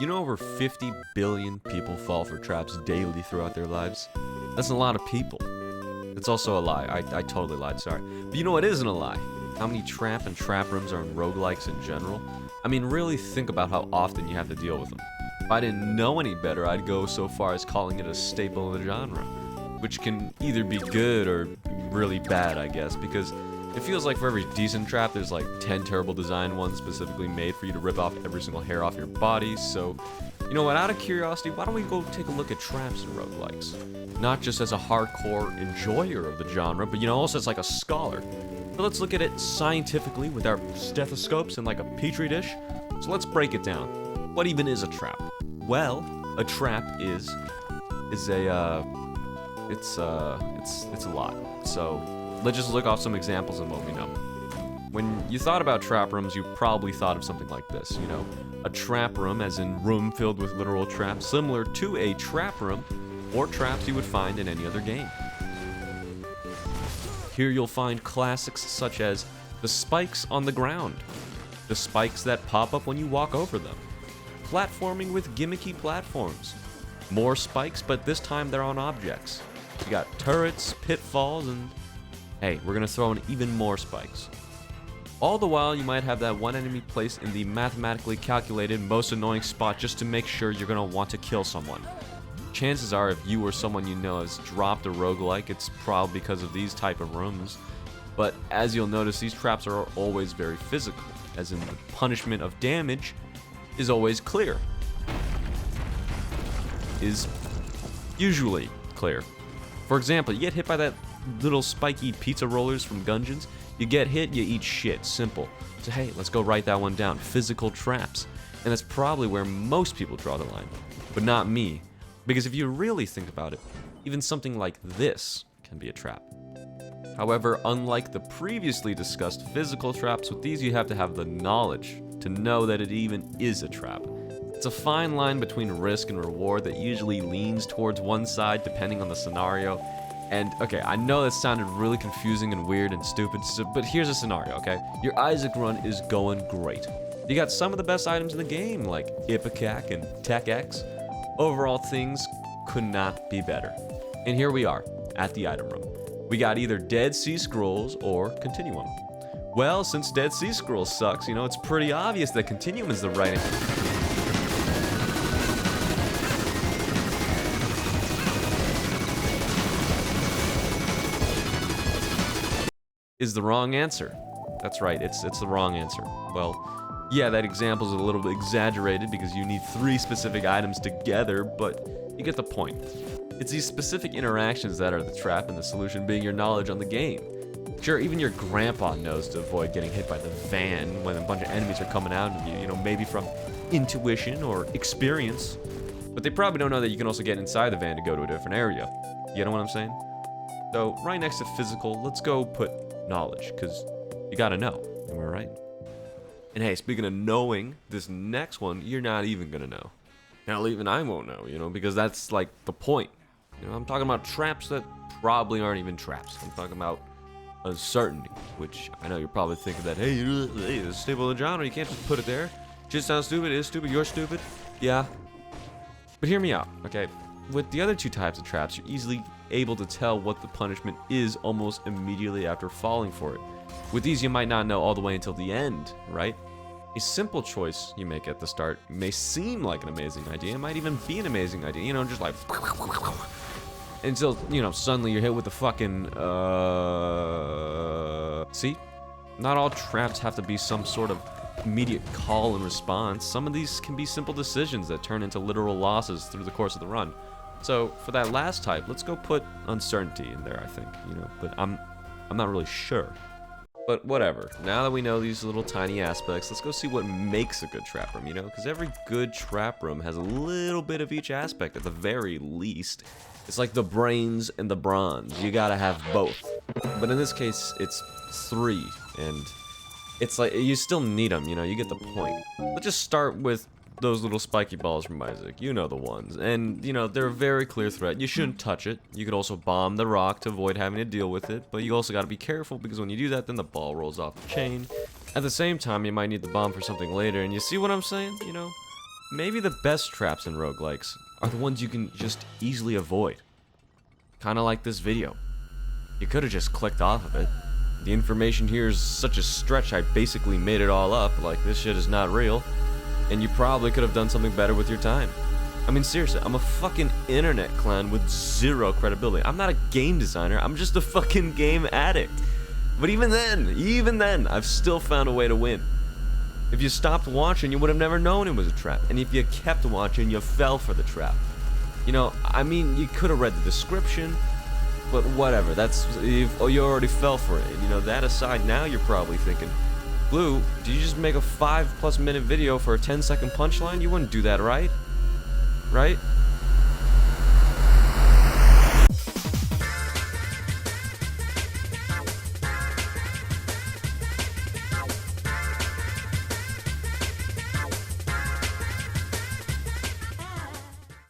You know, over 50 billion people fall for traps daily throughout their lives? That's a lot of people. It's also a lie. I totally lied, sorry. But you know what isn't a lie? How many trap and trap rooms are in roguelikes in general? I mean, really think about how often you have to deal with them. If I didn't know any better, I'd go so far as calling it a staple of the genre, which can either be good or really bad, I guess, because it feels like for every decent trap, there's like 10 terrible design ones specifically made for you to rip off every single hair off your body. So, you know what, out of curiosity, why don't we go take a look at traps and roguelikes? Not just as a hardcore enjoyer of the genre, but you know, also as like a scholar. So let's look at it scientifically with our stethoscopes and like a petri dish. So let's break it down. What even is a trap? Well, a trap is a it's a lot. So let's just look off some examples and what we know. When you thought about trap rooms, you probably thought of something like this, you know, a trap room as in room filled with literal traps, similar to a trap room or traps you would find in any other game. Here you'll find classics such as the spikes on the ground, the spikes that pop up when you walk over them, platforming with gimmicky platforms, more spikes, but this time they're on objects. You got turrets, pitfalls, and hey, we're gonna throw in even more spikes. All the while, you might have that one enemy placed in the mathematically calculated most annoying spot just to make sure you're gonna want to kill someone. Chances are, if you or someone you know has dropped a roguelike, it's probably because of these type of rooms. But as you'll notice, these traps are always very physical, as in the punishment of damage is always clear. Is usually clear. For example, you get hit by that little spiky pizza rollers from Gungeons. You get hit, you eat shit. Simple. So hey, let's go write that one down. Physical traps. And that's probably where most people draw the line. But not me. Because if you really think about it, even something like this can be a trap. However, unlike the previously discussed physical traps, with these you have to have the knowledge to know that it even is a trap. It's a fine line between risk and reward that usually leans towards one side depending on the scenario. And okay, I know that sounded really confusing and weird and stupid, but here's a scenario, okay? Your Isaac run is going great. You got some of the best items in the game, like Ipecac and Tech X. Overall, things could not be better. And here we are, at the item room. We got either Dead Sea Scrolls or Continuum. Well, since Dead Sea Scrolls sucks, you know, it's pretty obvious that Continuum is the right answer. Is the wrong answer. That's right, it's the wrong answer. Well, yeah, that example is a little bit exaggerated because you need 3 specific items together, but you get the point. It's these specific interactions that are the trap, and the solution being your knowledge on the game. Sure, even your grandpa knows to avoid getting hit by the van when a bunch of enemies are coming out of you, you know, maybe from intuition or experience. But they probably don't know that you can also get inside the van to go to a different area. You know what I'm saying? So, right next to physical, let's go put knowledge, because you gotta know, am I right? And hey, speaking of knowing, this next one, you're not even gonna know. Hell, even I won't know, you know, because that's like the point. You know, I'm talking about traps that probably aren't even traps. I'm talking about uncertainty, which I know you're probably thinking that, hey, it's a staple of the genre, you can't just put it there. Just sounds stupid, it is stupid, you're stupid. Yeah. But hear me out, okay? With the other 2 types of traps, you're easily able to tell what the punishment is almost immediately after falling for it. With these, you might not know all the way until the end, right? A simple choice you make at the start may seem like an amazing idea, it might even be an amazing idea, you know, just like until, you know, suddenly you're hit with the fucking, see? Not all traps have to be some sort of immediate call and response. Some of these can be simple decisions that turn into literal losses through the course of the run. So, for that last type, let's go put uncertainty in there, I think, you know, but I'm not really sure. But whatever, now that we know these little tiny aspects, let's go see what makes a good trap room, you know, because every good trap room has a little bit of each aspect at the very least. It's like the brains and the bronze, you gotta have both. But in this case, it's 3, and it's like, you still need them, you know, you get the point. Let's just start with those little spiky balls from Isaac, you know the ones, and you know, they're a very clear threat. You shouldn't touch it. You could also bomb the rock to avoid having to deal with it, but you also got to be careful because when you do that, then the ball rolls off the chain. At the same time, you might need the bomb for something later, and you see what I'm saying, you know? maybe the best traps in roguelikes are the ones you can just easily avoid. Kinda like this video. You could have just clicked off of it. The information here is such a stretch, I basically made it all up, like this shit is not real. And you probably could have done something better with your time. I mean, seriously, I'm a fucking internet clown with zero credibility. I'm not a game designer, I'm just a fucking game addict. But even then, I've still found a way to win. If you stopped watching, you would have never known it was a trap. And if you kept watching, you fell for the trap. You know, I mean, you could have read the description, but whatever, you already fell for it. And you know, that aside, now you're probably thinking, Blue, did you just make a 5+ minute video for a 10-second punchline? You wouldn't do that, right? Right?